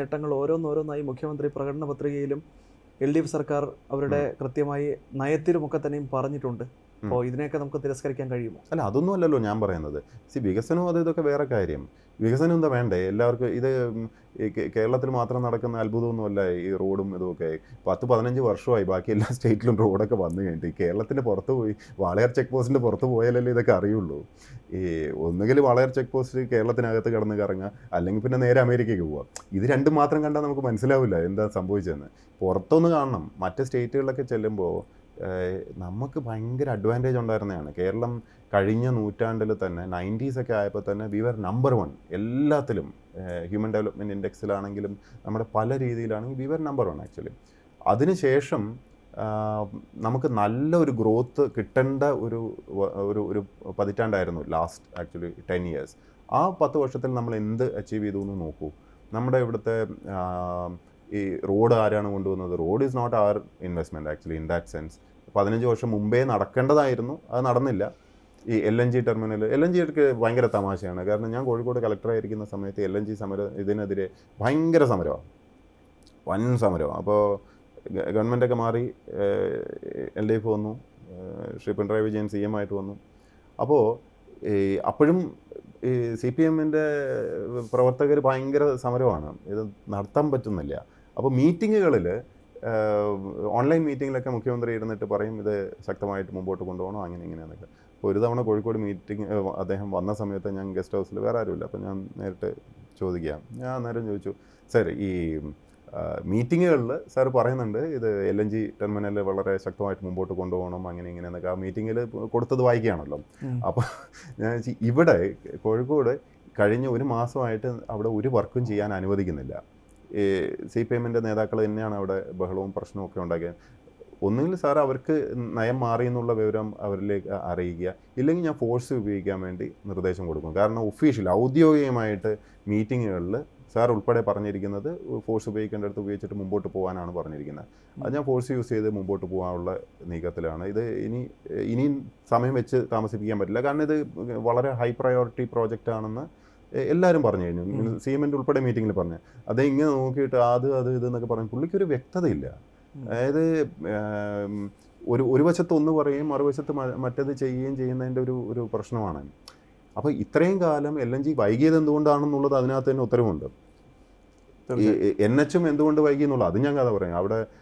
നേട്ടങ്ങൾ ഓരോന്നോരോന്നായി മുഖ്യമന്ത്രി പ്രകടന പത്രികയിലും LDF സർക്കാർ അവരുടെ കൃത്യമായി നയത്തിലുമൊക്കെ തന്നെയും പറഞ്ഞിട്ടുണ്ട്. അപ്പോൾ ഇതിനെയൊക്കെ നമുക്ക് തിരസ്കരിക്കാൻ കഴിയുമോ? അല്ല, അതൊന്നും അല്ലല്ലോ ഞാൻ പറയുന്നത്. വികസനവും ഇതൊക്കെ വേറെ കാര്യം. വികസനം എന്താ വേണ്ടേ? എല്ലാവർക്കും ഇത് കേരളത്തിൽ മാത്രം നടക്കുന്ന അത്ഭുതമൊന്നുമല്ല ഈ റോഡും ഇതുമൊക്കെ. 10-15 വർഷമായി ബാക്കി എല്ലാ സ്റ്റേറ്റിലും റോഡൊക്കെ വന്നു കഴിഞ്ഞിട്ട് കേരളത്തിൻ്റെ പുറത്ത് പോയി വാളയാർ ചെക്ക് പോസ്റ്റിൻ്റെ പുറത്ത് പോയാലല്ലേ ഇതൊക്കെ അറിയുള്ളൂ. ഈ ഒന്നുകിൽ വാളയാർ ചെക്ക് പോസ്റ്റ് കേരളത്തിനകത്ത് കിടന്ന് കറങ്ങുക, അല്ലെങ്കിൽ പിന്നെ നേരെ അമേരിക്കയ്ക്ക് പോവുക. ഇത് രണ്ടും മാത്രം കണ്ടാൽ നമുക്ക് മനസ്സിലാവില്ല എന്താ സംഭവിച്ചതെന്ന്. പുറത്തൊന്ന് കാണണം. മറ്റ് സ്റ്റേറ്റുകളിലൊക്കെ ചെല്ലുമ്പോൾ നമുക്ക് ഭയങ്കര അഡ്വാൻറ്റേജ് ഉണ്ടായിരുന്നതാണ്. കേരളം കഴിഞ്ഞ നൂറ്റാണ്ടിൽ തന്നെ 90s ഒക്കെ ആയപ്പോൾ തന്നെ വി വർ നമ്പർ 1 എല്ലാത്തിലും. ഹ്യൂമൻ ഡെവലപ്മെൻറ്റ് ഇൻഡെക്സിലാണെങ്കിലും നമ്മുടെ പല രീതിയിലാണെങ്കിൽ വി വർ നമ്പർ 1 ആക്ച്വലി. അതിനുശേഷം നമുക്ക് നല്ല ഒരു ഗ്രോത്ത് കിട്ടേണ്ട ഒരു ഒരു പതിറ്റാണ്ടായിരുന്നു ലാസ്റ്റ് ആക്ച്വലി 10 years. ആ 10 വർഷത്തിൽ നമ്മൾ എന്ത് അച്ചീവ് ചെയ്തു എന്ന് നോക്കൂ. നമ്മുടെ ഇവിടുത്തെ ഈ റോഡ് ആരാണ് കൊണ്ടുവന്നത്? Road is not our investment actually in that sense. 15 വർഷം മുമ്പേ നടക്കേണ്ടതായിരുന്നു, അത് നടന്നില്ല. ഈ LNG ടെർമിനൽ, LNG ഒക്കെ ഭയങ്കര തമാശയാണ്. കാരണം ഞാൻ കോഴിക്കോട് കളക്ടറായിരിക്കുന്ന സമയത്ത് LNG ഇതിനെതിരെ ഭയങ്കര സമരമാണ്, വൻ സമരമാണ്. അപ്പോൾ ഗവൺമെൻറ്റൊക്കെ മാറി LDF വന്നു, ശ്രീ പിണറായി വിജയൻ CM ആയിട്ട് വന്നു. അപ്പോൾ അപ്പോഴും ഈ CPMൻ്റെ പ്രവർത്തകർ ഭയങ്കര സമരമാണ്, ഇത് നടത്താൻ പറ്റുന്നില്ല. അപ്പോൾ മീറ്റിങ്ങുകളിൽ ഓൺലൈൻ മീറ്റിങ്ങിലൊക്കെ മുഖ്യമന്ത്രി ഇരുന്നിട്ട് പറയും ഇത് ശക്തമായിട്ട് മുമ്പോട്ട് കൊണ്ടുപോകണം അങ്ങനെ ഇങ്ങനെയെന്നൊക്കെ. അപ്പോൾ ഒരു തവണ കോഴിക്കോട് മീറ്റിംഗ് അദ്ദേഹം വന്ന സമയത്ത് ഞാൻ ഗസ്റ്റ് ഹൗസിൽ വേറെ ആരുമില്ല, അപ്പോൾ ഞാൻ നേരിട്ട് ചോദിക്കാം. ഞാൻ അന്നേരം ചോദിച്ചു, സാർ ഈ മീറ്റിങ്ങുകളിൽ സാർ പറയുന്നുണ്ട് ഇത് LNG ടെർമിനൽ വളരെ ശക്തമായിട്ട് മുമ്പോട്ട് കൊണ്ടുപോകണം അങ്ങനെ ഇങ്ങനെയെന്നൊക്കെ. ആ മീറ്റിങ്ങിൽ കൊടുത്തത് വായിക്കുകയാണല്ലോ. അപ്പോൾ ഞാൻ ഇവിടെ കോഴിക്കോട് കഴിഞ്ഞ ഒരു മാസമായിട്ട് അവിടെ ഒരു വർക്കും ചെയ്യാൻ അനുവദിക്കുന്നില്ല. ഈ CPMൻ്റെ നേതാക്കൾ തന്നെയാണ് അവിടെ ബഹളവും പ്രശ്നവും ഒക്കെ ഉണ്ടാക്കിയത്. ഒന്നുകിൽ സാർ അവർക്ക് നയം മാറി എന്നുള്ള വിവരം അവരിലേക്ക് അറിയിക്കുക, ഇല്ലെങ്കിൽ ഞാൻ ഫോഴ്സ് ഉപയോഗിക്കാൻ വേണ്ടി നിർദ്ദേശം കൊടുക്കും. കാരണം ഔദ്യോഗികമായിട്ട് മീറ്റിങ്ങുകളിൽ സാർ ഉൾപ്പെടെ പറഞ്ഞിരിക്കുന്നത് ഫോഴ്സ് ഉപയോഗിക്കേണ്ടടുത്ത് ഉപയോഗിച്ചിട്ട് മുമ്പോട്ട് പോകാനാണ് പറഞ്ഞിരിക്കുന്നത്. അത് ഞാൻ ഫോഴ്സ് യൂസ് ചെയ്ത് മുമ്പോട്ട് പോകാനുള്ള നീക്കത്തിലാണ്. ഇത് ഇനിയും സമയം വെച്ച് താമസിപ്പിക്കാൻ പറ്റില്ല. കാരണം ഇത് വളരെ ഹൈ പ്രയോറിറ്റി പ്രോജക്റ്റ് ആണെന്ന് എല്ലാവരും പറഞ്ഞു കഴിഞ്ഞു. CMൻ്റെ ഉൾപ്പെടെ മീറ്റിങ്ങിൽ പറഞ്ഞു. അതേ ഇങ്ങനെ നോക്കിയിട്ട് അത് ഇതെന്നൊക്കെ പറഞ്ഞു. പുള്ളിക്കൊരു വ്യക്തതയില്ല. അതായത് ഒരു വശത്ത് ഒന്ന് പറയുകയും മറുവശത്ത് മറ്റത് ചെയ്യുകയും ചെയ്യുന്നതിൻ്റെ ഒരു പ്രശ്നമാണ്. അപ്പോൾ ഇത്രയും കാലം LNG വൈകിയത് എന്തുകൊണ്ടാണെന്നുള്ളത് അതിനകത്ത് തന്നെ ഉത്തരവുണ്ട്. NH എന്തുകൊണ്ട് വൈകി എന്നുള്ളത് അത് ഞാൻ കഥ പറയും. അവിടെ